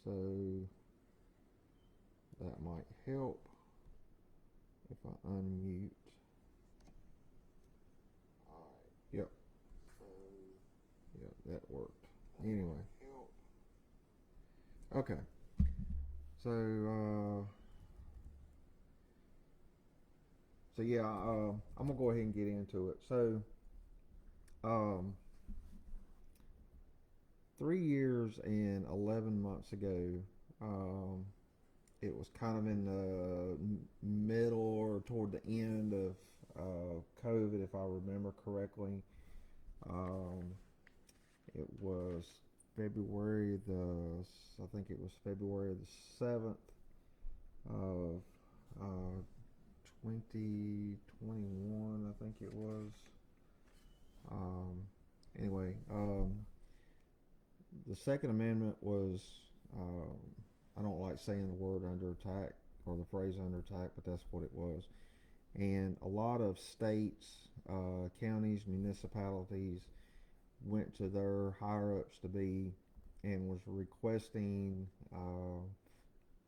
So that might help if I unmute. Yep. Yep, that worked. Anyway. Okay. So yeah, I'm gonna go ahead and get into it. So, um, 3 years and 11 months ago, it was kind of in the middle or toward the end of COVID, if I remember correctly. Um, it was I think it was February the 7th of 2021, I think it was. Um, anyway, the Second Amendment was, I don't like saying the word under attack or the phrase under attack, but that's what it was. And a lot of states, counties, municipalities went to their higher ups to be and was requesting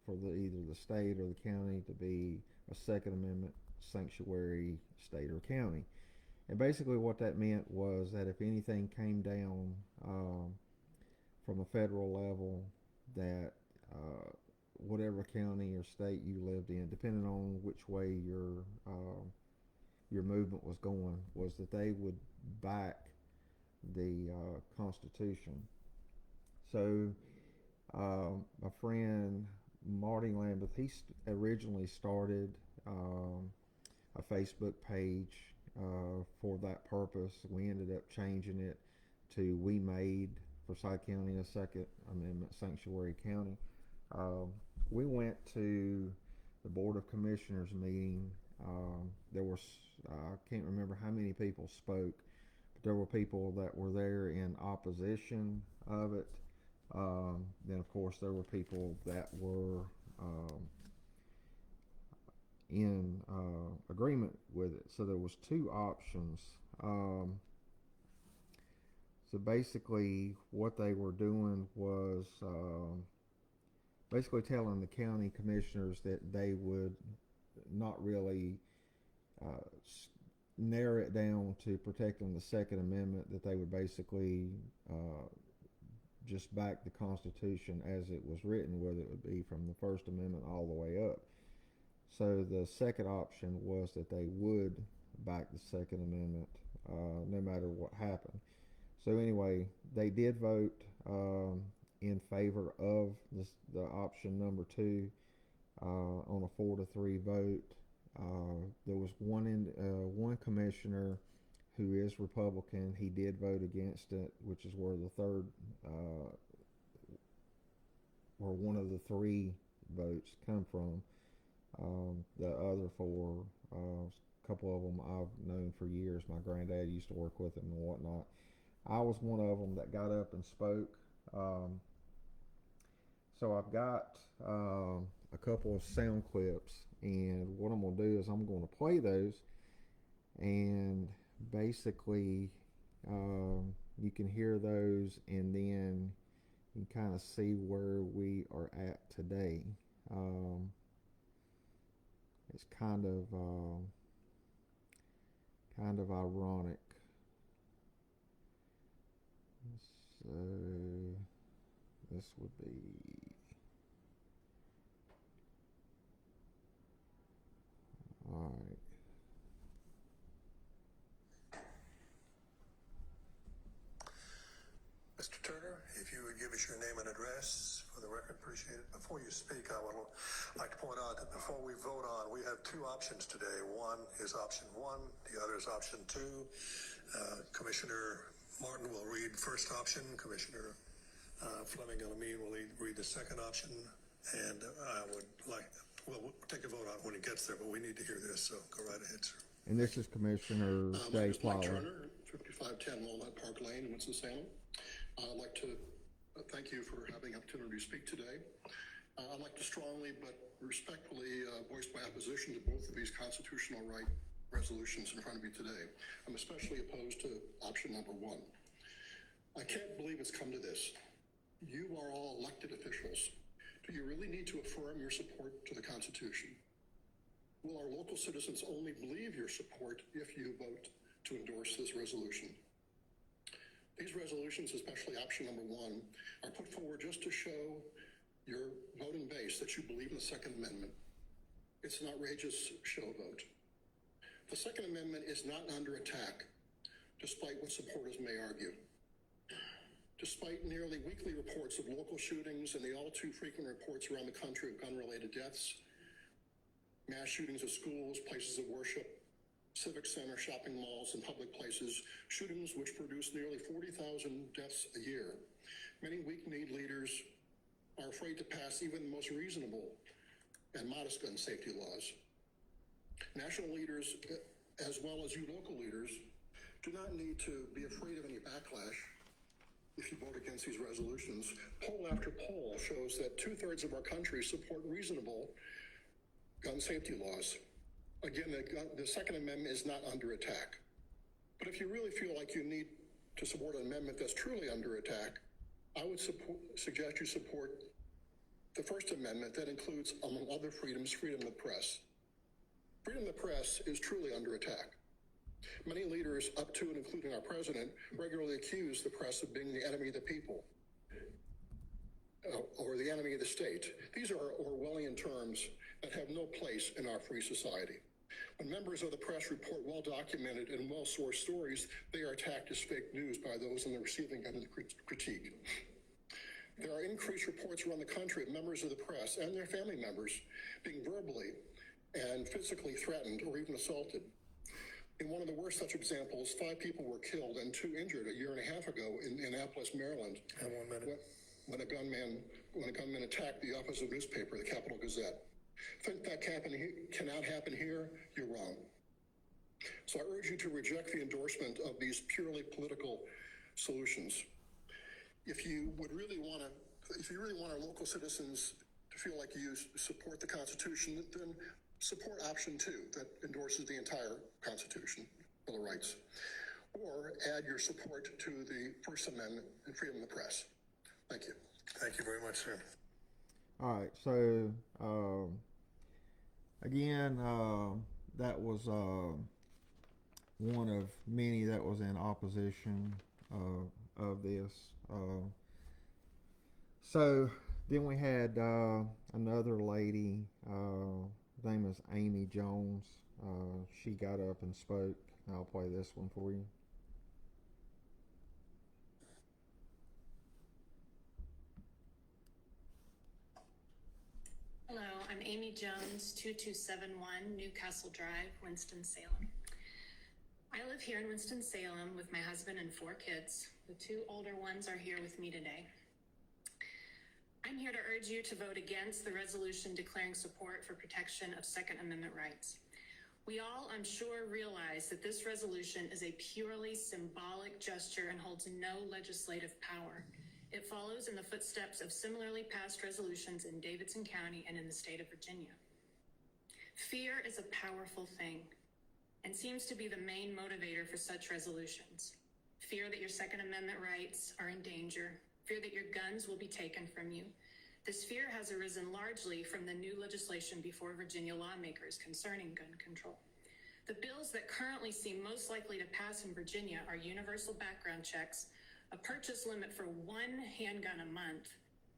for either the state or the county to be a Second Amendment sanctuary state or county. And basically, what that meant was that if anything came down from a federal level, that whatever county or state you lived in, depending on which way your movement was going, was that they would back the Constitution. So, my friend Marty Lambeth, originally started a Facebook page for that purpose. We ended up changing it to We Made Forsyth County a Second Amendment Sanctuary County. We went to the Board of Commissioners meeting. There was, I can't remember how many people spoke, but there were people that were there in opposition of it. Then, of course, there were people that were in agreement with it. So there was two options. So basically, what they were doing was basically telling the county commissioners that they would not really uh, narrow it down to protecting the Second Amendment, that they would basically just back the Constitution as it was written, whether it would be from the First Amendment all the way up. So the second option was that they would back the Second Amendment no matter what happened. So anyway, they did vote in favor of the option number two on a 4-3 vote. There was one commissioner who is Republican. He did vote against it, which is where the third or one of the three votes come from. The other four, a couple of them I've known for years. My granddad used to work with them and whatnot. I was one of them that got up and spoke. So I've got a couple of sound clips, and what I'm going to do is I'm going to play those, and basically you can hear those, and then you can kind of see where we are at today. It's kind of ironic. So this would be all right. Mr. Turner, if you would give us your name and address for the record, appreciate it. Before you speak, I would like to point out that before we vote on, we have two options today. One is option one, the other is option two. Commissioner Martin will read first option. Commissioner Fleming and Amin will read the second option. And I would we'll take a vote on it when it gets there, but we need to hear this, so go right ahead, sir. And this is Commissioner Dave Mike Turner, 5510 Walnut Park Lane, Winston-Salem. I'd like to thank you for having the opportunity to speak today. I'd like to strongly but respectfully voice my opposition to both of these constitutional right resolutions in front of you today. I'm especially opposed to option number one. I can't believe it's come to this. You are all elected officials Do you really need to affirm your support to the Constitution? Will our local citizens only believe your support if you vote to endorse this resolution? These resolutions, especially option number 1, are put forward just to show your voting base that you believe in the Second Amendment. It's an outrageous show vote. The Second Amendment is not under attack, despite what supporters may argue. Despite nearly weekly reports of local shootings and the all too frequent reports around the country of gun-related deaths, mass shootings of schools, places of worship, civic center, shopping malls, and public places, shootings which produce nearly 40,000 deaths a year, many weak-kneed leaders are afraid to pass even the most reasonable and modest gun safety laws. National leaders, as well as you local leaders, do not need to be afraid of any backlash if you vote against these resolutions. Poll after poll shows that 2/3 of our country support reasonable gun safety laws. Again, the Second Amendment is not under attack. But if you really feel like you need to support an amendment that's truly under attack, I would suggest you support the First Amendment that includes, among other freedoms, freedom of the press. Freedom of the press is truly under attack. Many leaders, up to and including our president, regularly accuse the press of being the enemy of the people or the enemy of the state. These are Orwellian terms that have no place in our free society. When members of the press report well-documented and well-sourced stories, they are attacked as fake news by those on the receiving end of the critique. There are increased reports around the country of members of the press and their family members being verbally and physically threatened or even assaulted. In one of the worst such examples, 5 people were killed and 2 injured a year and a half ago in Annapolis, Maryland, when a gunman attacked the opposite newspaper, the Capital Gazette. Think that cannot happen here? You're wrong. So I urge you to reject the endorsement of these purely political solutions. If you really want our local citizens to feel like you support the Constitution, then support option 2 that endorses the entire Constitution, Bill of Rights, or add your support to the First Amendment and freedom of the press. Thank you. Thank you very much, sir. All right, so again, that was one of many that was in opposition of this. So then we had another lady, name is Amy Jones. She got up and spoke. I'll play this one for you. Hello, I'm Amy Jones, 2271 Newcastle Drive, Winston-Salem. I live here in Winston-Salem with my husband and 4 kids. The 2 older ones are here with me today. I'm here to urge you to vote against the resolution declaring support for protection of Second Amendment rights. We all, I'm sure, realize that this resolution is a purely symbolic gesture and holds no legislative power. It follows in the footsteps of similarly passed resolutions in Davidson County and in the state of Virginia. Fear is a powerful thing and seems to be the main motivator for such resolutions. Fear that your Second Amendment rights are in danger, fear that your guns will be taken from you. This fear has arisen largely from the new legislation before Virginia lawmakers concerning gun control. The bills that currently seem most likely to pass in Virginia are universal background checks, a purchase limit for 1 handgun a month,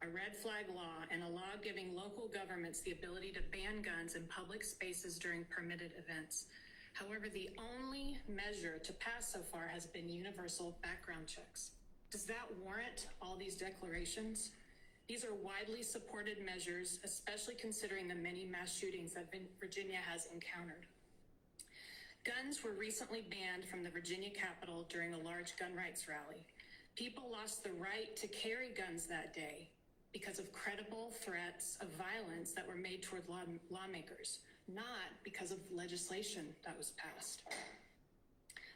a red flag law, and a law giving local governments the ability to ban guns in public spaces during permitted events. However, the only measure to pass so far has been universal background checks. Does that warrant all these declarations? These are widely supported measures, especially considering the many mass shootings that Virginia has encountered. Guns were recently banned from the Virginia Capitol during a large gun rights rally. People lost the right to carry guns that day because of credible threats of violence that were made toward lawmakers, not because of legislation that was passed.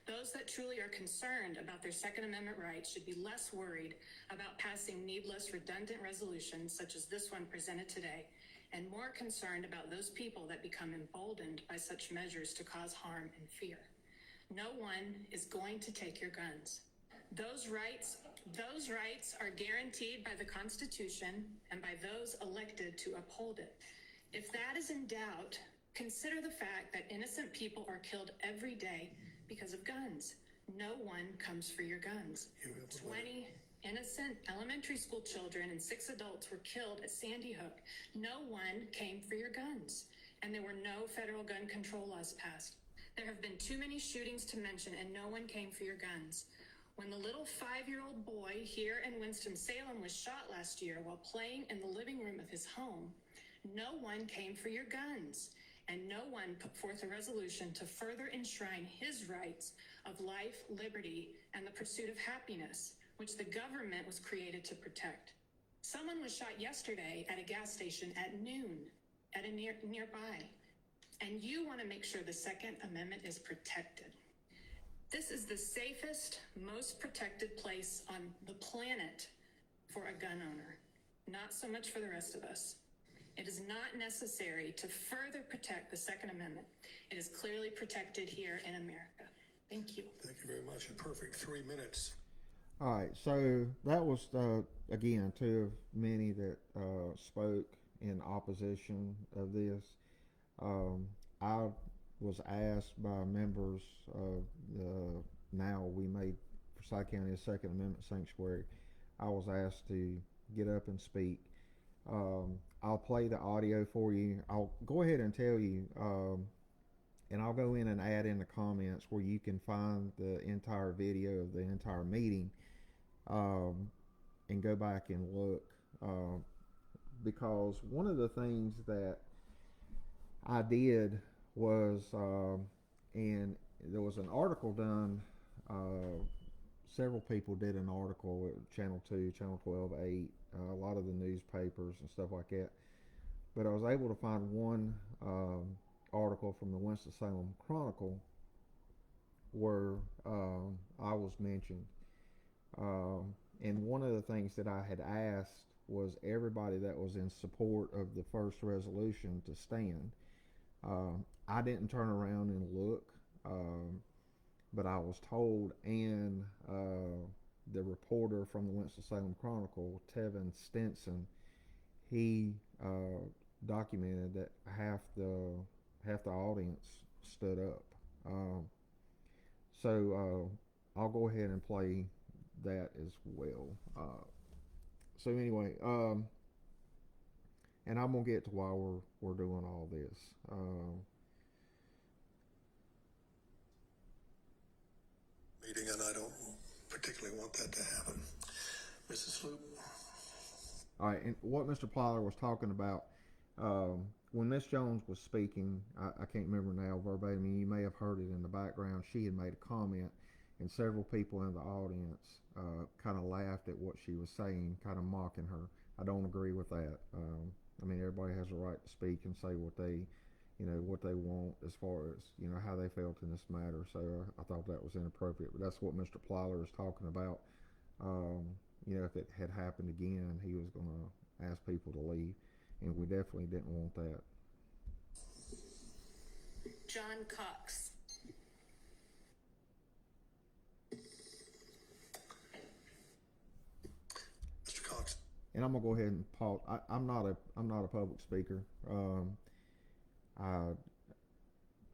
Those that truly are concerned about their Second Amendment rights should be less worried about passing needless, redundant resolutions such as this one presented today, and more concerned about those people that become emboldened by such measures to cause harm and fear. No one is going to take your guns. Those rights Those rights are guaranteed by the Constitution and by those elected to uphold it. If that is in doubt, consider the fact that innocent people are killed every day because of guns. No one comes for your guns. 20 innocent elementary school children and 6 adults were killed at Sandy Hook. No one came for your guns, and there were no federal gun control laws passed. There have been too many shootings to mention, and no one came for your guns. When the little 5-year-old boy here in Winston-Salem was shot last year while playing in the living room of his home, no one came for your guns, and no one put forth a resolution to further enshrine his rights of life, liberty, and the pursuit of happiness, which the government was created to protect. Someone was shot yesterday at a gas station at noon at a nearby, and you want to make sure the Second Amendment is protected. This is the safest, most protected place on the planet for a gun owner, not so much for the rest of us. It is not necessary to further protect the Second Amendment. It is clearly protected here in America. Thank you. Thank you very much. A perfect 3 minutes. All right, so that was, again, 2 of many that spoke in opposition of this. I was asked by members of the, now we made Forsyth County a Second Amendment sanctuary. I was asked to get up and speak. I'll play the audio for you. I'll go ahead and tell you, and I'll go in and add in the comments where you can find the entire video of the entire meeting, and go back and look, because one of the things that I did was, and there was an article done, several people did an article at Channel 2, Channel 12, 8, a lot of the newspapers and stuff like that. But I was able to find one article from the Winston-Salem Chronicle where I was mentioned. And one of the things that I had asked was everybody that was in support of the first resolution to stand. I didn't turn around and look, but I was told, and the reporter from the Winston-Salem Chronicle, Tevin Stinson, he documented that half the audience stood up. So I'll go ahead and play that as well. So anyway, and I'm gonna get to why we're doing all this. Meeting, and I don't particularly want that to happen. Mrs. Sloop. All right, and what Mr. Plyler was talking about, when Miss Jones was speaking, I can't remember now verbatim, you may have heard it in the background, she had made a comment, and several people in the audience kind of laughed at what she was saying, kind of mocking her. I don't agree with that. I mean, everybody has a right to speak and say what they, what they want as far as, how they felt in this matter. So I thought that was inappropriate, but that's what Mr. Plyler is talking about. If it had happened again, he was going to ask people to leave, and we definitely didn't want that. John Cox. Mr. Cox. And I'm gonna go ahead and pause. I'm not a public speaker.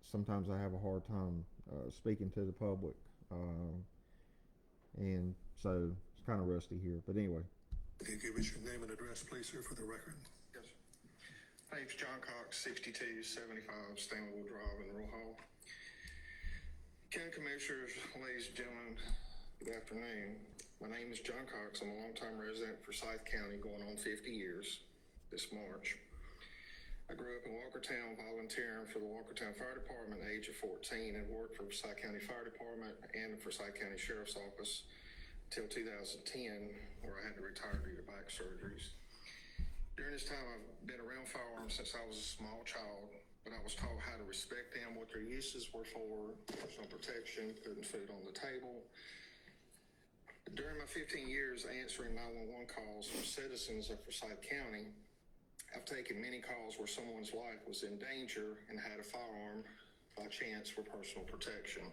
Sometimes I have a hard time speaking to the public, and so it's kind of rusty here. But anyway. Can you give us your name and address, please, sir, for the record? Yes. My name's John Cox, 6275 Stanwood Drive in Rural Hall. County Commissioners, ladies and gentlemen, good afternoon. My name is John Cox. I'm a longtime resident for Forsyth County, going on 50 years this March. I grew up in Walkertown, volunteering for the Walkertown Fire Department at the age of 14, and worked for Forsyth County Fire Department and the Forsyth County Sheriff's Office until 2010, where I had to retire due to back surgeries. During this time, I've been around firearms since I was a small child, but I was taught how to respect them, what their uses were for, personal protection, putting food on the table. During my 15 years answering 911 calls from citizens of Forsyth County, I've taken many calls where someone's life was in danger and had a firearm by chance for personal protection.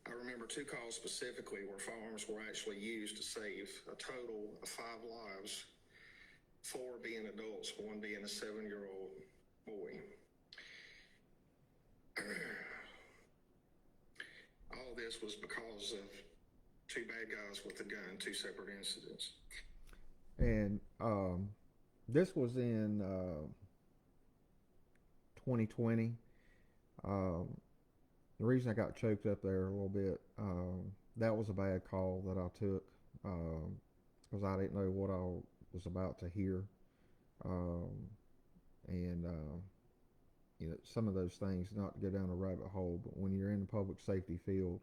I remember 2 2 calls specifically where firearms were actually used to save a total of 5 lives, 4 being adults, 1 being a 7-year-old boy. All this was because of 2 bad guys with a gun, 2 separate incidents. And this was in 2020. The reason I got choked up there a little bit, that was a bad call that I took because I didn't know what I was about to hear. And you know, some of those things, not to go down a rabbit hole, but when you're in the public safety field,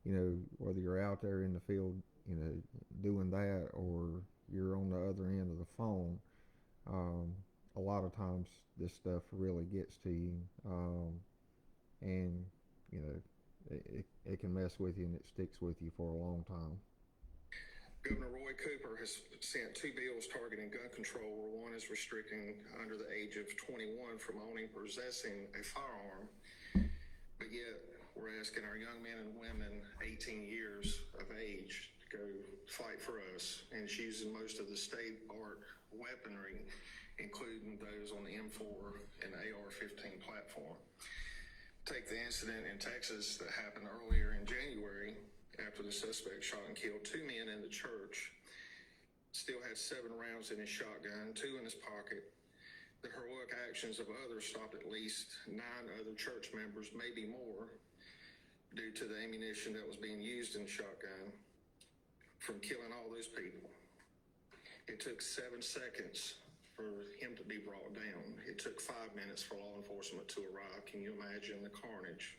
you know, whether you're out there in the field, you know, doing that, or you're on the other end of the phone, a lot of times this stuff really gets to you, and you know, it can mess with you, and it sticks with you for a long time. Governor Roy Cooper has sent 2 bills targeting gun control, where one is restricting under the age of 21 from owning, possessing a firearm, but yet we're asking our young men and women 18 years of age to go fight for us, and it's using most of the state-art weaponry, including those on the M4 and AR-15 platform. Take the incident in Texas that happened earlier in January after the suspect shot and killed 2 men in the church. Still had 7 rounds in his shotgun, 2 in his pocket. The heroic actions of others stopped at least 9 other church members, maybe more, due to the ammunition that was being used in the shotgun, from killing all those people. It took 7 seconds for him to be brought down. It took 5 minutes for law enforcement to arrive. Can you imagine the carnage?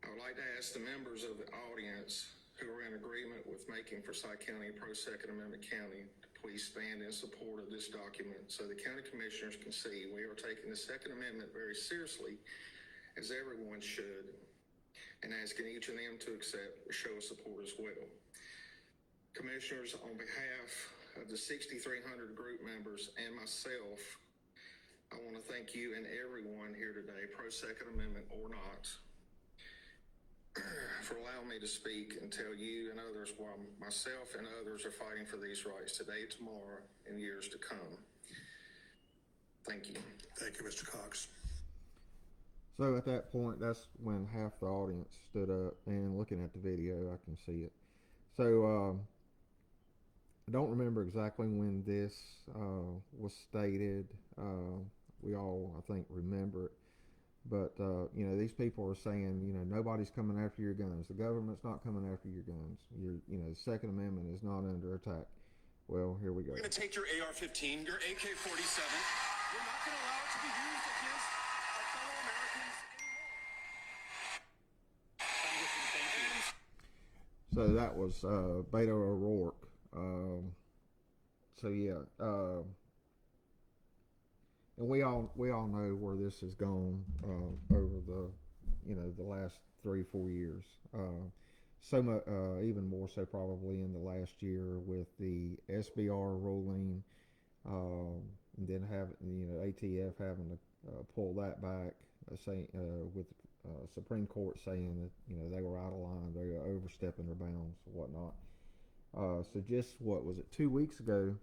I would like to ask the members of the audience who are in agreement with making Forsyth County a pro-Second Amendment county to please stand in support of this document so the county commissioners can see we are taking the Second Amendment very seriously, as everyone should, and asking each of them to accept or show support as well. Commissioners, on behalf of the 6,300 group members and myself, I want to thank you and everyone here today, pro-Second Amendment or not, for allowing me to speak and tell you and others why myself and others are fighting for these rights today, tomorrow, and years to come. Thank you. Thank you, Mr. Cox. So at that point, that's when half the audience stood up, and looking at the video, I can see it. So I don't remember exactly when this was stated. We all, I think, remember it. But, you know, these people are saying, you know, nobody's coming after your guns. The government's not coming after your guns. You know, the Second Amendment is not under attack. Well, here we go. You're going to take your AR-15, your AK-47. You're not going to allow it to be used against our fellow Americans anymore. So that was Beto O'Rourke. So yeah, and we all know where this has gone over the, you know, the last 3-4 years. So much, even more so probably in the last year with the SBR ruling, and then having, you know, ATF having to pull that back, saying with Supreme Court saying that, you know, they were out of line, they were overstepping their bounds and whatnot. So just, what was it, 2 weeks ago,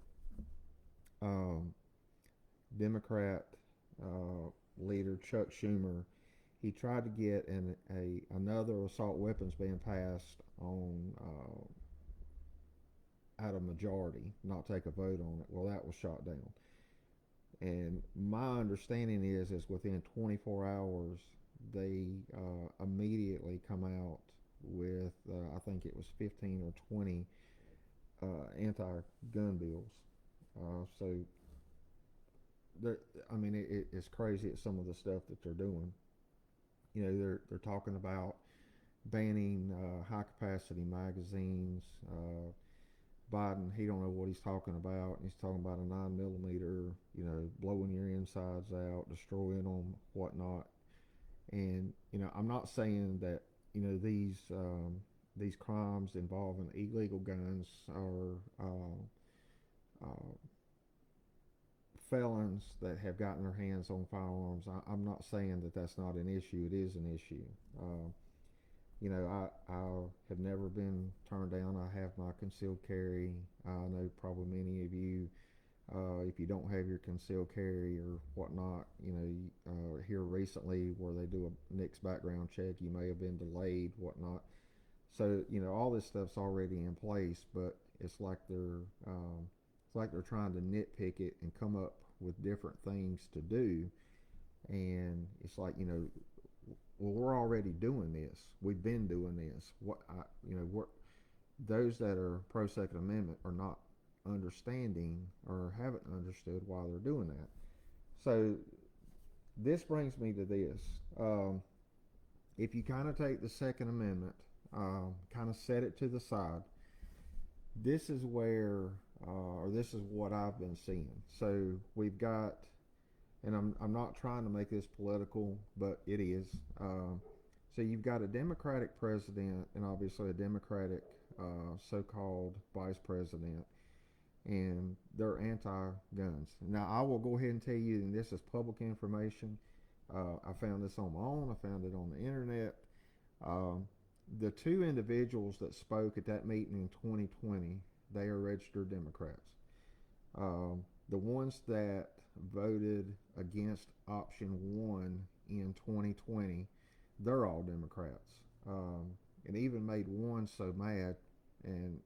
Democrat leader Chuck Schumer, he tried to get another assault weapons ban passed on out of majority, not take a vote on it. Well, that was shot down. And my understanding is within 24 hours, they immediately come out with, I think it was 15 or 20 anti-gun bills. So, I mean, it's crazy at some of the stuff that they're doing. You know, they're talking about banning high-capacity magazines. Biden, he don't know what he's talking about. He's talking about a 9mm, you know, blowing your insides out, destroying them, whatnot. And, you know, I'm not saying that, you know, these crimes involving illegal guns are felons that have gotten their hands on firearms. I'm not saying that that's not an issue. It is an issue. I have never been turned down. I have my concealed carry. I know probably many of you, if you don't have your concealed carry or whatnot, here recently where they do a NICS background check, you may have been delayed, whatnot. So all this stuff's already in place, but it's like they're trying to nitpick it and come up with different things to do, and it's like well, we're already doing this. We've been doing this. Those that are pro Second Amendment are not understanding or haven't understood why they're doing that. So this brings me to this. If you kind of take the Second Amendment, kind of set it to the side, this is where, or this is what I've been seeing. So we've got, and I'm not trying to make this political, but it is. So you've got a Democratic president and obviously a Democratic so-called vice president, and they're anti-guns. Now I will go ahead and tell you, and this is public information. I found this on my own. I found it on the internet. The two individuals that spoke at that meeting in 2020, they are registered Democrats. The ones that voted against option 1 in 2020, they're all Democrats. And even made one so mad, and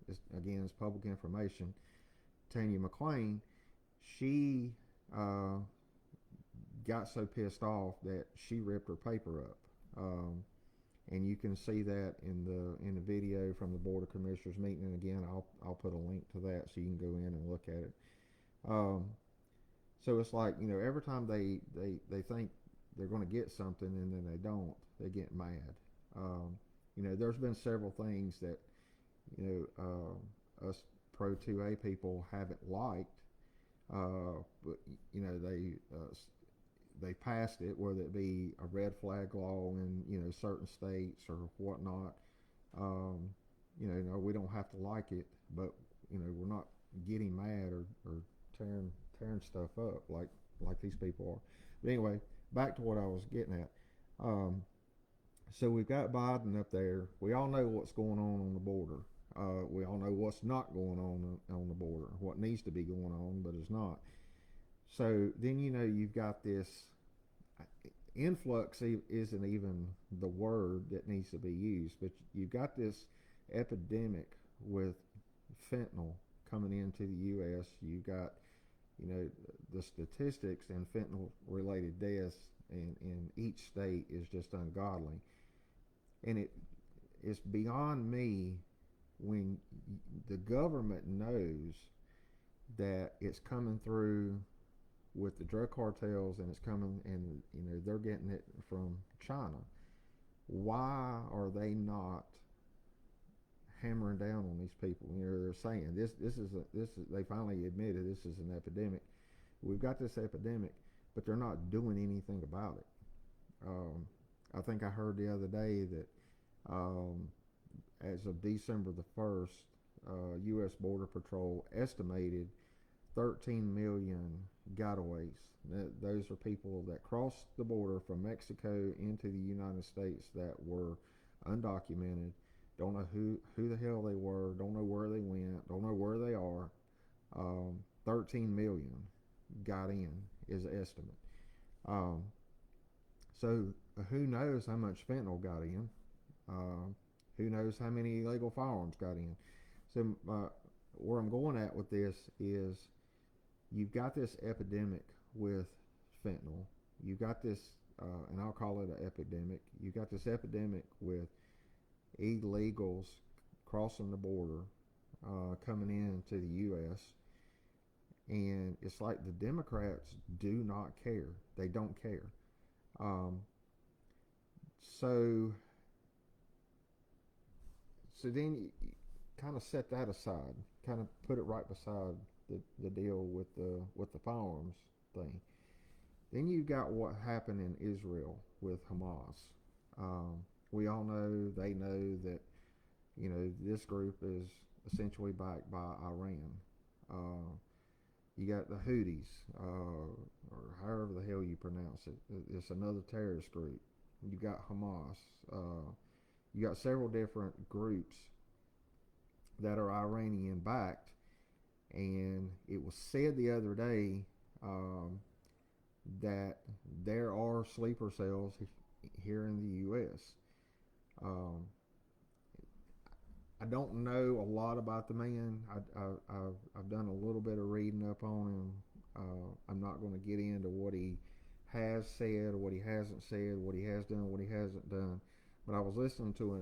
it's public information, Tanya McClain, she got so pissed off that she ripped her paper up. And you can see that in the video from the Board of Commissioners meeting. And again, I'll put a link to that so you can go in and look at it. So it's like, every time they think they're going to get something and then they don't, they get mad. There's been several things that us pro 2A people haven't liked, but they passed it, whether it be a red flag law in certain states or whatnot. We don't have to like it, but we're not getting mad or tearing stuff up like these people are. But anyway, back to what I was getting at. So we've got Biden up there. We all know what's going on the border. We all know what's not going on the border, what needs to be going on, but it's not. So then you've got this influx isn't even the word that needs to be used, but you've got this epidemic with fentanyl coming into the U.S. You've got the statistics and fentanyl related deaths in each state is just ungodly, and it's beyond me when the government knows that it's coming through with the drug cartels, and it's coming, and they're getting it from China. Why are they not hammering down on these people? They're saying this is they finally admitted this is an epidemic. We've got this epidemic, but they're not doing anything about it. I think I heard the other day that as of December the 1st, U.S. Border Patrol estimated 13 million gotaways. Those are people that crossed the border from Mexico into the United States that were undocumented, don't know who the hell they were, don't know where they went, don't know where they are. 13 million got in is the estimate. So who knows how much fentanyl got in? Who knows how many illegal firearms got in? So where I'm going at with this is, you've got this epidemic with fentanyl. You've got this, and I'll call it an epidemic. You've got this epidemic with illegals crossing the border, coming into the U.S. And it's like the Democrats do not care. They don't care. So then you kind of set that aside, kind of put it right beside the deal with the firearms thing. Then you've got what happened in Israel with Hamas. We all know, they know that this group is essentially backed by Iran. You got the Houthis, or however the hell you pronounce it. It's another terrorist group. You got Hamas. you got several different groups that are Iranian backed, and it was said the other day that there are sleeper cells here in the U.S. Um, I don't know a lot about the man. I've done a little bit of reading up on him. I'm not going to get into what he has said or what he hasn't said, what he has done, what he hasn't done. But I was listening to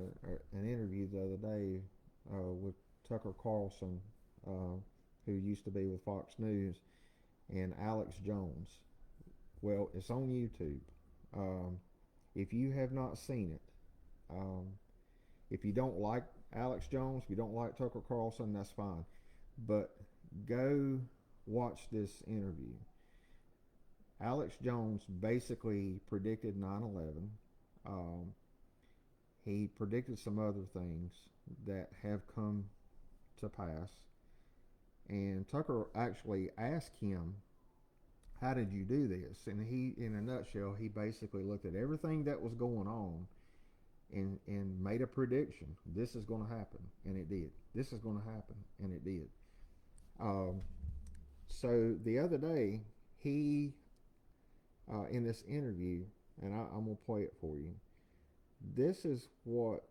an interview the other day with Tucker Carlson, who used to be with Fox News, and Alex Jones. Well, it's on YouTube. If you have not seen it, if you don't like Alex Jones, if you don't like Tucker Carlson, that's fine. But go watch this interview. Alex Jones basically predicted 9/11. He predicted some other things that have come to pass. And Tucker actually asked him, how did you do this? And he, in a nutshell, he basically looked at everything that was going on and made a prediction. This is going to happen, and it did. This is going to happen, and it did. So the other day, he, in this interview, and I'm going to play it for you. This is what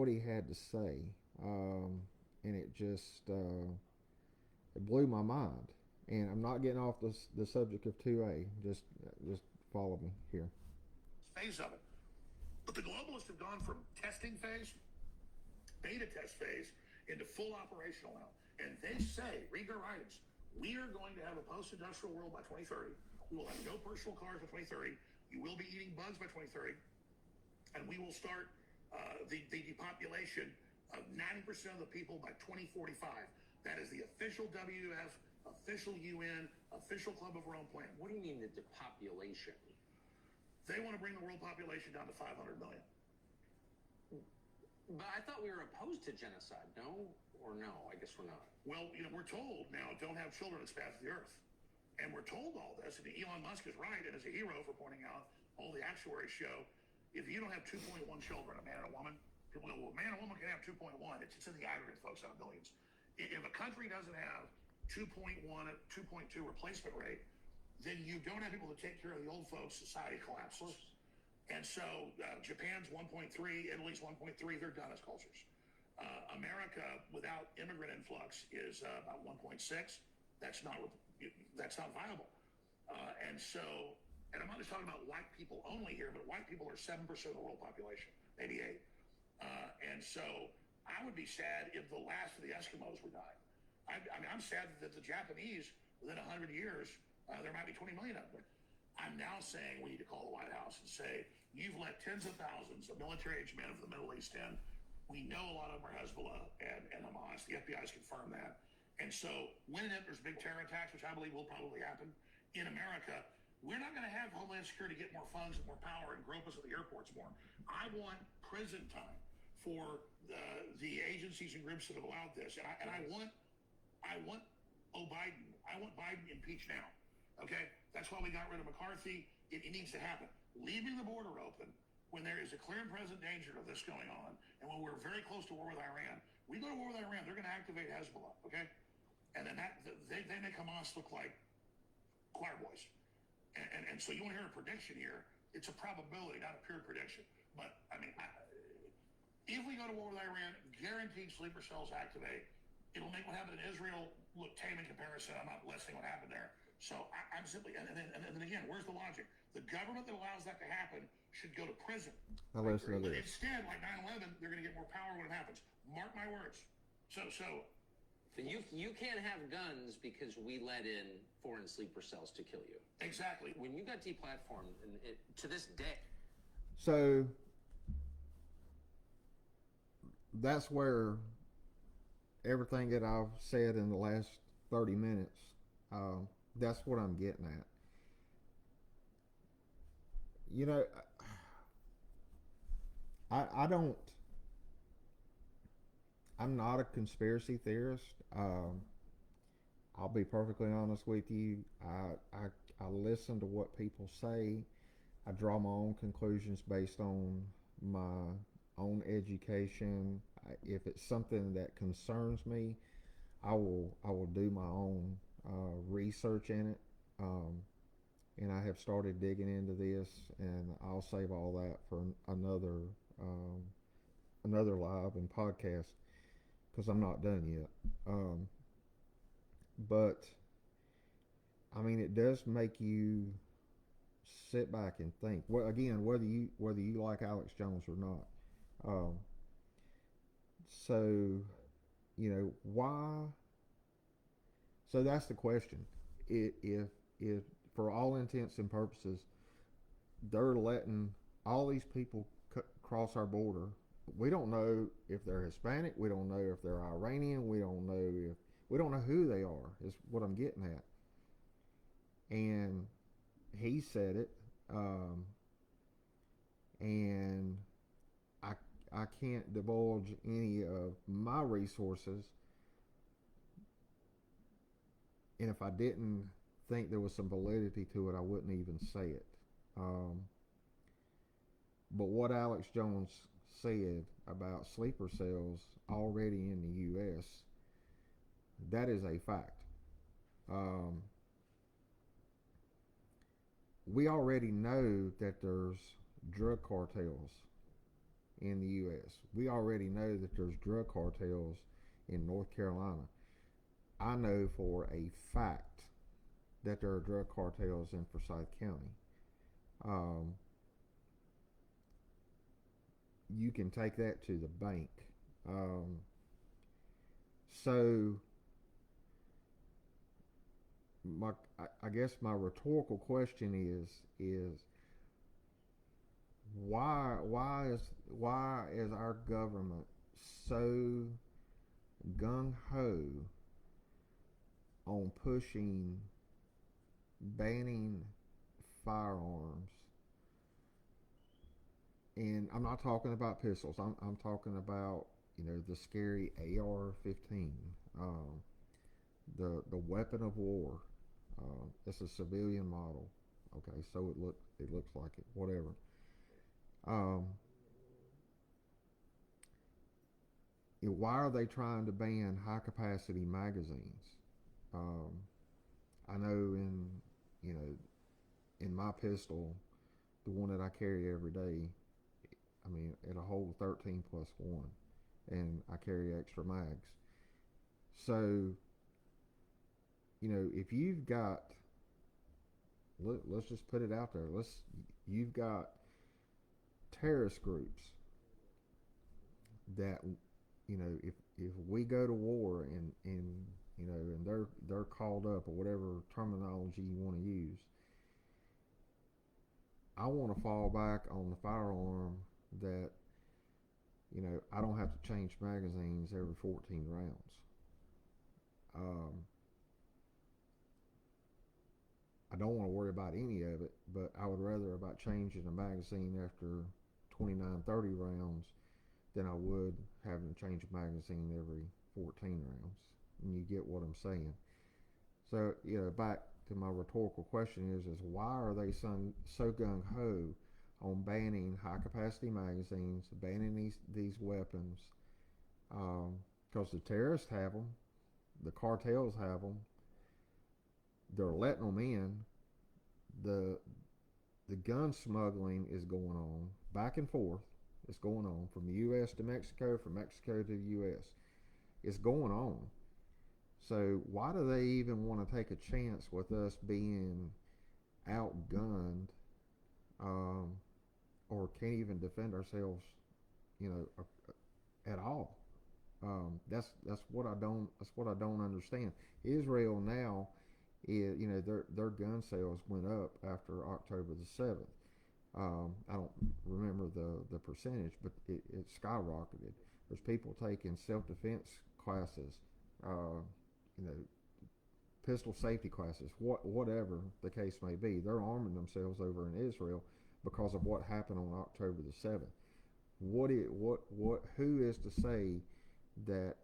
he had to say, and it just it blew my mind. And I'm not getting off the subject of 2A. Just follow me here. Phase of it. But the globalists have gone from testing phase, beta test phase, into full operational now. And they say, read their writings, we are going to have a post-industrial world by 2030. We will have no personal cars by 2030. You will be eating bugs by 2030. And we will start the depopulation of 90% of the people by 2045. That is the official WWF, official UN, official Club of Rome plan. What do you mean the depopulation? They want to bring the world population down to 500 million. But I thought we were opposed to genocide, no? Or no? I guess we're not. Well, we're told now, don't have children as fast as the earth. And we're told all this, and Elon Musk is right, and is a hero for pointing out all the actuaries show, if you don't have 2.1 children, a man and a woman, well, a man and a woman can have 2.1. It's in the aggregate, folks, out of billions. If a country doesn't have 2.1, 2.2 replacement rate, then you don't have people to take care of the old folks, society collapses. And so Japan's 1.3, Italy's 1.3, they're done as cultures. America, without immigrant influx, is about 1.6. That's not viable. And I'm not just talking about white people only here, but white people are 7% of the world population, maybe 8. And so I would be sad if the last of the Eskimos were dying. I mean, I'm sad that the Japanese, within 100 years, there might be 20 million of them. I'm now saying we need to call the White House and say, you've let tens of thousands of military-aged men of the Middle East in. We know a lot of them are Hezbollah and Hamas. The FBI has confirmed that. And so when there's big terror attacks, which I believe will probably happen in America, we're not going to have Homeland Security get more funds and more power and grope us at the airports more. I want prison time for the agencies and groups that have allowed this. And I want Biden. I want Biden impeached now. Okay? That's why we got rid of McCarthy. It needs to happen. Leaving the border open when there is a clear and present danger of this going on, and when we're very close to war with Iran, we go to war with Iran, they're going to activate Hezbollah, okay? And then they make Hamas look like choir boys. And so you want to hear a prediction here, it's a probability, not a pure prediction. But, I mean, if we go to war with Iran, guaranteed sleeper cells activate. It'll make what happened in Israel look tame in comparison. I'm not listing what happened there. So I'm simply, and then again, where's the logic? The government that allows that to happen should go to prison. Now listen to But this. instead, like 9/11, they're going to get more power when it happens. Mark my words. So You can't have guns because we let in foreign sleeper cells to kill you. exactly. When you got deplatformed, and to this day, So that's where everything that I've said in the last 30 minutes, that's what I'm getting at. You know, I'm not a conspiracy theorist. I'll be perfectly honest with you. I listen to what people say. I draw my own conclusions based on my own education. If it's something that concerns me, I will do my own research in it. And I have started digging into this, and I'll save all that for um, another live and podcast because I'm not done yet. But I mean, it does make you sit back and think. Well, again, whether you like Alex Jones or not. Um, so why? So that's the question. If for all intents and purposes they're letting all these people cross our border, we don't know if they're Hispanic. We don't know if they're Iranian. We don't know who they are. Is what I'm getting at. And he said it, and I I can't divulge any of my resources. And if I didn't think there was some validity to it, I wouldn't even say it. Um, but what Alex Jones said about sleeper cells already in the U.S., that is a fact. Um, we already know that there's drug cartels in the U.S. We already know that there's drug cartels in North Carolina. I know for a fact that there are drug cartels in Forsyth County. You can take that to the bank. So I guess my rhetorical question is why is our government so gung ho on pushing banning firearms? And I'm not talking about pistols. I'm talking about the scary AR-15, the weapon of war. It's a civilian model. Okay, so it looks like it. Whatever. Why are they trying to ban high capacity magazines? I know in my pistol, the one that I carry every day, I mean, it'll hold 13 plus 1, and I carry extra mags. So, if you've got, let's just put it out there, you've got terrorist groups that, if we go to war and they're called up, or whatever terminology you want to use, I want to fall back on the firearm that I don't have to change magazines every 14 rounds. I don't want to worry about any of it, but I would rather about changing a magazine after 29, 30 rounds than I would having to change a magazine every 14 rounds. And you get what I'm saying. So, back to my rhetorical question is why are they so gung-ho on banning high-capacity magazines, banning these weapons? Because the terrorists have them, the cartels have them, they're letting them in. The gun smuggling is going on back and forth. It's going on from the U.S. to Mexico, from Mexico to the U.S. It's going on. So why do they even want to take a chance with us being outgunned, or can't even defend ourselves, at all? That's what I don't understand. Israel now is, their gun sales went up after October the 7th. I don't remember the percentage, but it skyrocketed. There's people taking self-defense classes, pistol safety classes, whatever the case may be. They're arming themselves over in Israel because of what happened on October the 7th. Who is to say that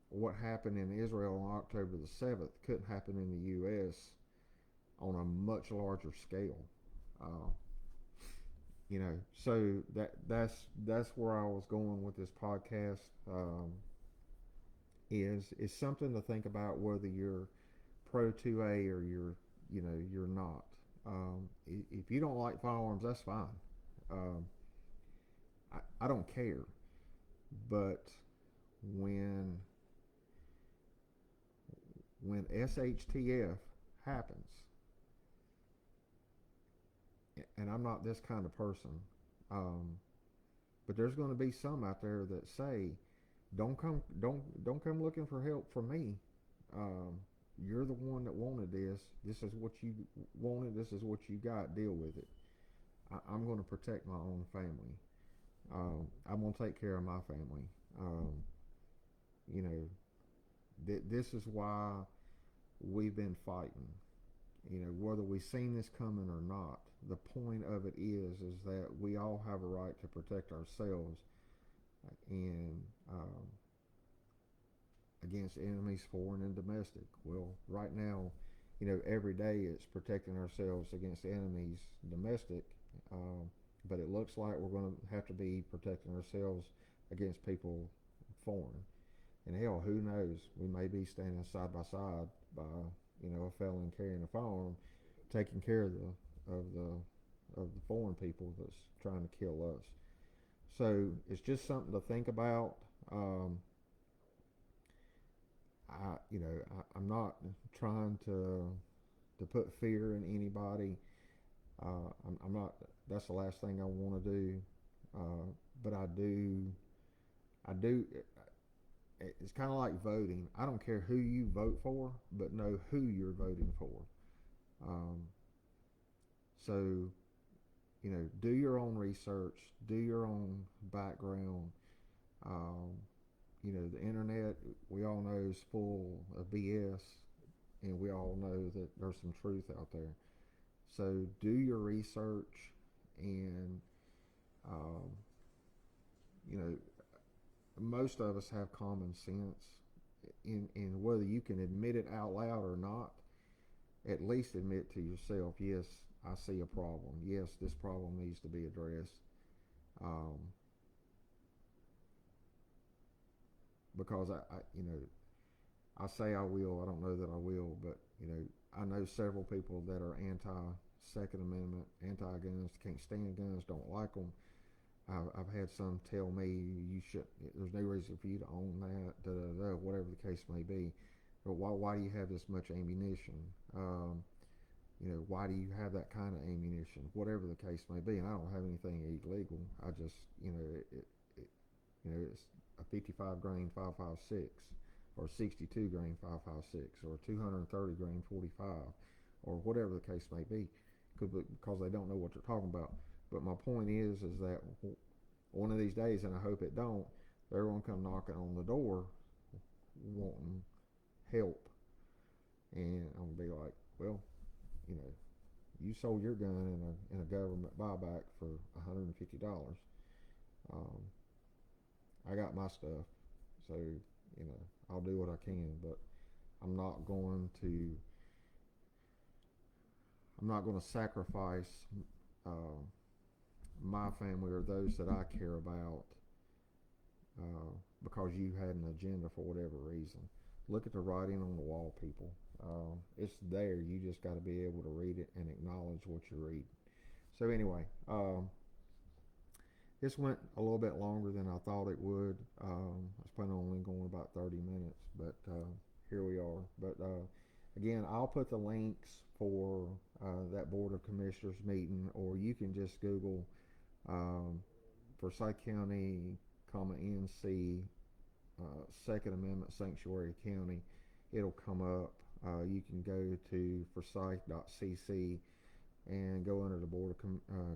what happened in Israel on October the 7th couldn't happen in the U.S. on a much larger scale? you know, so that's where I was going with this podcast. Is something to think about whether you're pro 2A or you're not. If you don't like firearms, that's fine. Um, I don't care. But when when SHTF happens, and I'm not this kind of person, um, but there's going to be some out there that say, don't come looking for help from me. Um, you're the one that wanted this. This is what you wanted. This is what you got. Deal with it. I'm going to protect my own family. I'm going to take care of my family. Um, you know, this is why we've been fighting. You know, whether we've seen this coming or not, the point of it is that we all have a right to protect ourselves and against enemies, foreign and domestic. Well, right now, you know, every day it's protecting ourselves against enemies, domestic, but it looks like we're going to have to be protecting ourselves against people foreign. And hell, who knows? We may be standing side by side by, you know, a felon carrying a firearm, taking care of the foreign people that's trying to kill us. So it's just something to think about. I'm not trying to put fear in anybody. I'm not. That's the last thing I want to do. But I do. I do. It's kind of like voting. I don't care who you vote for, but know who you're voting for. Um, so, you know, do your own research, do your own background. Um, you know, the internet, we all know, is full of BS, and we all know that there's some truth out there. So do your research, and um, you know, most of us have common sense. In whether you can admit it out loud or not, at least admit to yourself, yes, I see a problem. Yes, this problem needs to be addressed. Um, because you know, I say I will. I don't know that I will, but you know, I know several people that are anti-Second Amendment, anti-guns, can't stand guns, don't like them. I've had some tell me you should. There's no reason for you to own that, whatever the case may be. But why do you have this much ammunition? You know, why do you have that kind of ammunition? Whatever the case may be, and I don't have anything illegal. I just, you know, it's a 55 grain 5.56, or 62 grain 5.56, or 230 grain 45, or whatever the case may be, because they don't know what they're talking about. But my point is that one of these days, and I hope it don't, they're going to come knocking on the door wanting help, and I'm gonna be like, well, you know, you sold your gun in a government buyback for $150. Um, I got my stuff, so you know, I'll do what I can, but I'm not going to. I'm not going to sacrifice uh, my family or those that I care about because you had an agenda for whatever reason. Look at the writing on the wall, people. It's there. You just got to be able to read it and acknowledge what you read. So anyway, this went a little bit longer than I thought it would. I was planning on only going about 30 minutes, but here we are. But again, I'll put the links for that Board of Commissioners meeting, or you can just Google Forsyth County, NC, Second Amendment Sanctuary County. It'll come up. You can go to forsyth.cc and go under the Board of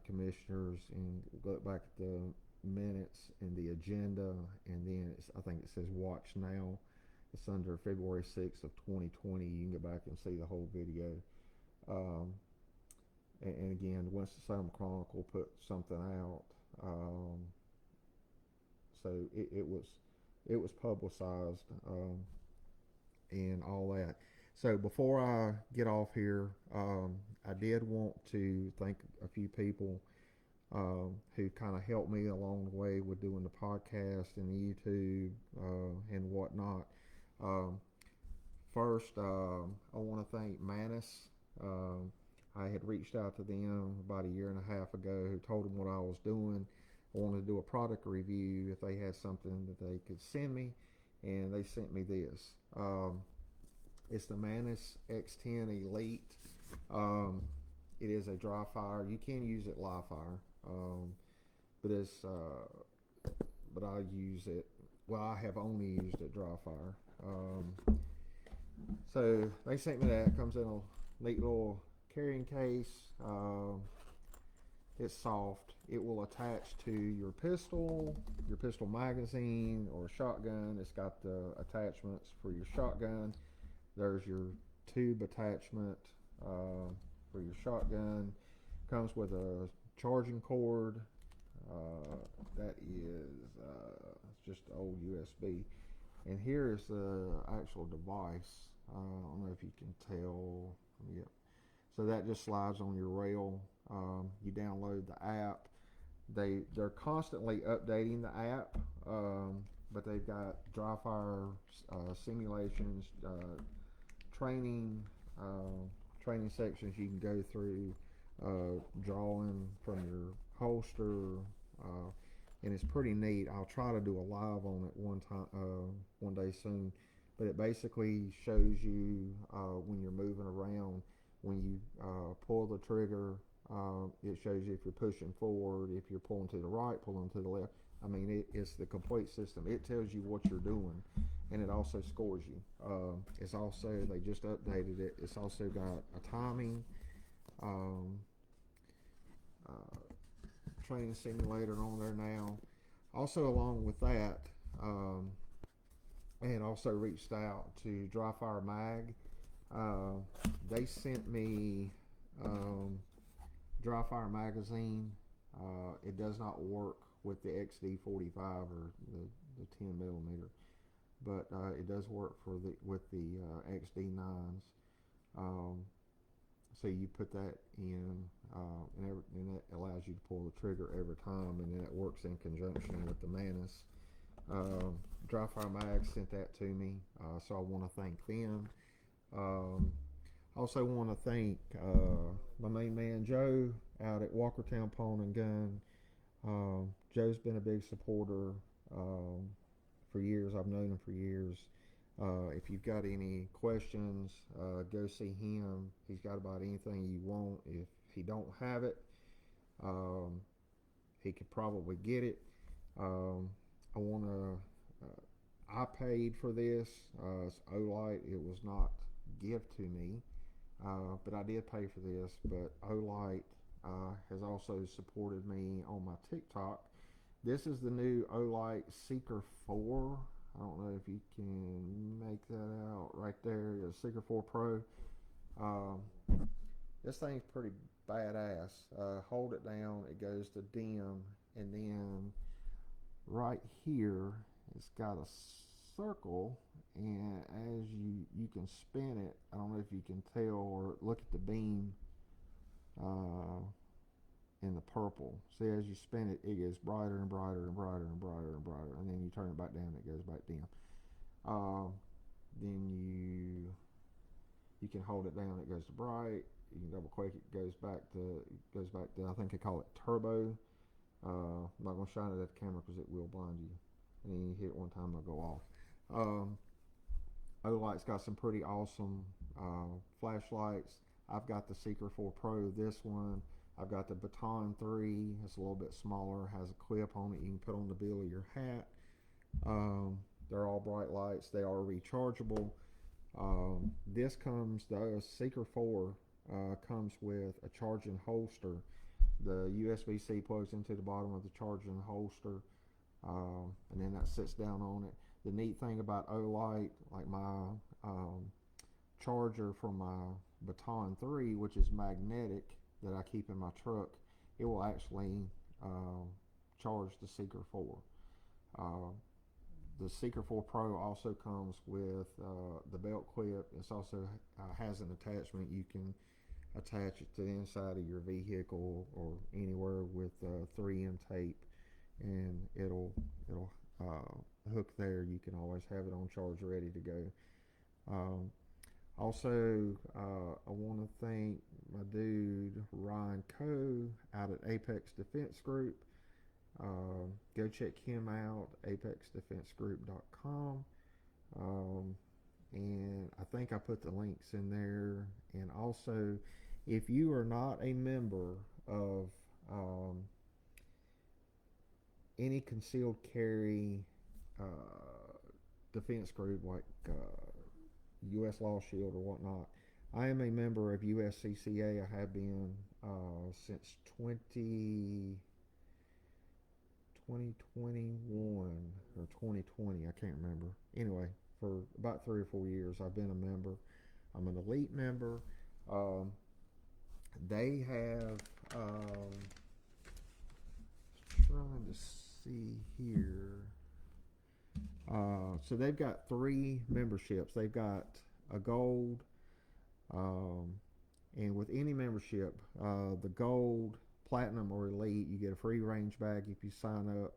Commissioners and look back at the minutes and the agenda, and then I think it says watch now. It's under February 6th of 2020. You can go back and see the whole video. And again, Winston-Salem Chronicle put something out. So it was publicized and all that. So before I get off here, I did want to thank a few people. who kind of helped me along the way with doing the podcast and the YouTube and whatnot. First, I want to thank Manus. I had reached out to them about a year and a half ago, told them what I was doing. I wanted to do a product review if they had something that they could send me, and they sent me this. It's the Manus X10 Elite. It is a dry fire. You can use it live fire, but I use it. Well, I have only used it dry fire. So they sent me that. It comes in a neat little carrying case. It's soft. It will attach to your pistol magazine, or shotgun. It's got the attachments for your shotgun. There's your tube attachment for your shotgun. Comes with a charging cord. That is just old USB. And here is the actual device. I don't know if you can tell. Yep. So that just slides on your rail. You download the app. They're constantly updating the app, but they've got dry fire simulations, training sections you can go through, drawing from your holster, and it's pretty neat. I'll try to do a live on it one day soon. But it basically shows you when you're moving around. When you pull the trigger, it shows you if you're pushing forward, if you're pulling to the right, pulling to the left. I mean, it's the complete system. It tells you what you're doing, and it also scores you. It's also, they just updated it. It's also got a timing, training simulator on there now. Also, along with that, I had also reached out to Dry Fire Mag. They sent me Dry Fire magazine. It does not work with the XD45 or the 10 millimeter, but it does work with the XD9s. So you put that in, and that allows you to pull the trigger every time, and then it works in conjunction with the Manus. Dry Fire Mag sent that to me, so I want to thank them. I also want to thank my main man Joe out at Walkertown Pawn and Gun. Joe's been a big supporter for years. I've known him for years. If you've got any questions, go see him. He's got about anything you want. If he don't have it, he could probably get it. I paid for this. It's Olight. It was not gift to me, but I did pay for this. But Olight has also supported me on my TikTok. This is the new Olight Seeker 4. I don't know if you can make that out right there. The Seeker 4 Pro. This thing's pretty badass. Hold it down, it goes to dim, and then right here it's got a circle, and as you can spin it, I don't know if you can tell or look at the beam in the purple. See, as you spin it, it gets brighter and brighter and brighter and brighter and brighter, and then you turn it back down, it goes back dim. Then you can hold it down, it goes to bright. You can double click it, goes back to I think they call it turbo. I'm not gonna shine it at the camera because it will blind you, and then you hit it one time, it'll go off. Olight's got some pretty awesome flashlights. I've got the Seeker 4 Pro, this one. I've got the Baton 3. It's a little bit smaller, has a clip on it you can put on the bill of your hat. They're all bright lights. They are rechargeable. The Seeker 4 comes with a charging holster. The USB-C plugs into the bottom of the charging holster, and then that sits down on it. The neat thing about Olight, like my charger from my Baton 3, which is magnetic, that I keep in my truck, it will actually charge the Seeker 4. The Seeker 4 Pro also comes with the belt clip. It's also has an attachment you can attach it to the inside of your vehicle or anywhere with 3M tape, and it'll hook there. You can always have it on charge, ready to go. Also, I want to thank my dude Ryan Coe out at Apex Defense Group. Go check him out, apexdefensegroup.com. And I think I put the links in there. And also, if you are not a member of any concealed carry defense group like U.S. Law Shield or whatnot, I am a member of USCCA. I have been since 2021 or 2020. I can't remember. Anyway, for about 3 or 4 years, I've been a member. I'm an elite member. They have, trying to see here. So they've got 3 memberships. They've got a gold, and with any membership, the gold, platinum, or elite, you get a free range bag if you sign up.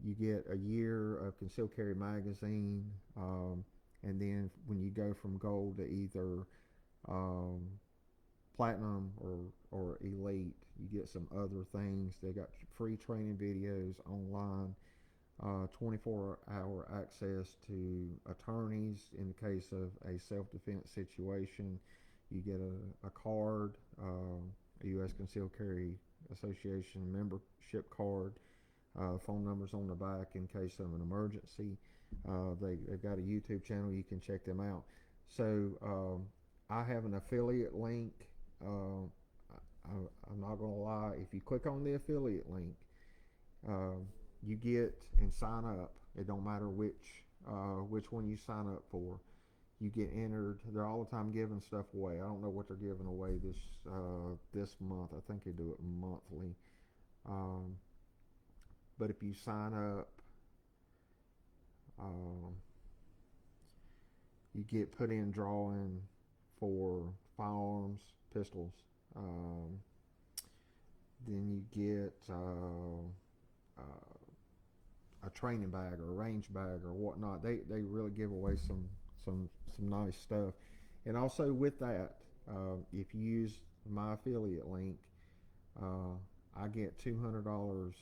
You get a year of concealed carry magazine, and then when you go from gold to either platinum or elite, you get some other things. They got free training videos online, 24-hour access to attorneys in the case of a self-defense situation. You get a card, a U.S. Concealed Carry Association membership card. Phone numbers on the back in case of an emergency. They've got a YouTube channel. You can check them out. So I have an affiliate link. I'm not going to lie. If you click on the affiliate link, you get and sign up. It don't matter which one you sign up for. You get entered. They're all the time giving stuff away. I don't know what they're giving away this month. I think they do it monthly. But if you sign up, you get put in drawing for firearms, pistols. Then you get a training bag or a range bag or whatnot. They really give away some nice stuff. And also with that, if you use my affiliate link, I get $200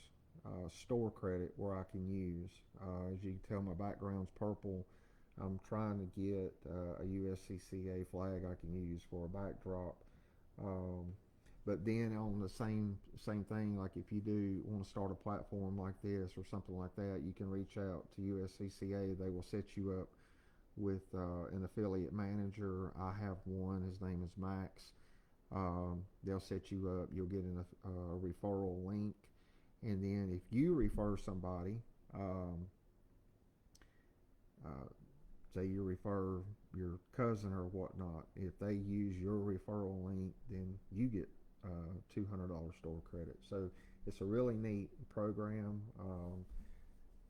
store credit where I can use. As you can tell, my background's purple. I'm trying to get a USCCA flag I can use for a backdrop. But then on the same thing, like if you do want to start a platform like this or something like that, you can reach out to USCCA. They will set you up with an affiliate manager. I have one. His name is Max. They'll set you up. You'll get a referral link. And then if you refer somebody, say you refer your cousin or whatnot, if they use your referral link, then you get $200 store credit. So it's a really neat program.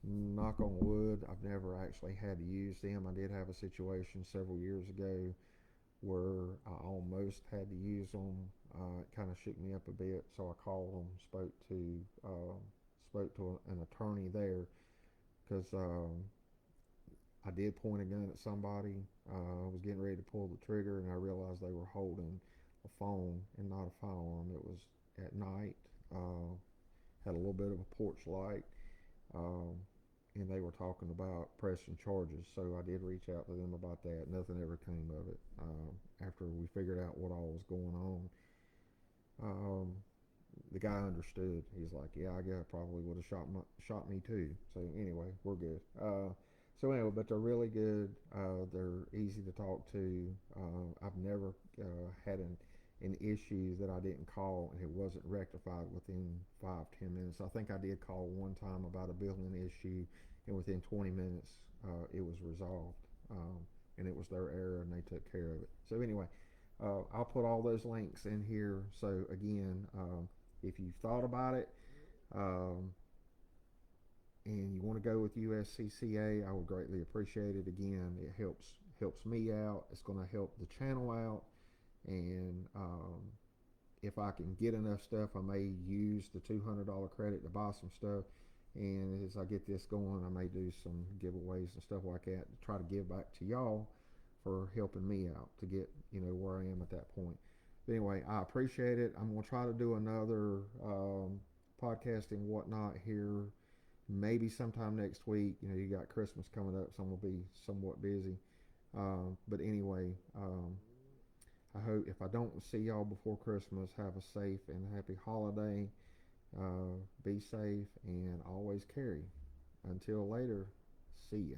Knock on wood, I've never actually had to use them. I did have a situation several years ago where I almost had to use them. It kind of shook me up a bit, so I called them, spoke to an attorney there, because I did point a gun at somebody. I was getting ready to pull the trigger, and I realized they were holding a phone and not a firearm. It was at night, had a little bit of a porch light, and they were talking about pressing charges. So I did reach out to them about that. Nothing ever came of it. After we figured out what all was going on, the guy understood. He's like, "Yeah, I guess I probably would have shot me too." So anyway, we're good. So anyway, but they're really good. They're easy to talk to. I've never had an issue that I didn't call and it wasn't rectified within 5-10 minutes. I think I did call one time about a billing issue, and within 20 minutes it was resolved, and it was their error and they took care of it. So anyway, I'll put all those links in here. So again, if you've thought about it and you want to go with USCCA, I would greatly appreciate it. Again, it helps me out. It's going to help the channel out. and if I can get enough stuff, I may use the $200 credit to buy some stuff. And as I get this going, I may do some giveaways and stuff like that to try to give back to y'all for helping me out to get, where I am at that point. But anyway, I appreciate it. I'm going to try to do another podcasting whatnot here maybe sometime next week. You got Christmas coming up, so I'm going to be somewhat busy. But anyway, I hope if I don't see y'all before Christmas, have a safe and happy holiday. Be safe and always carry. Until later, see ya.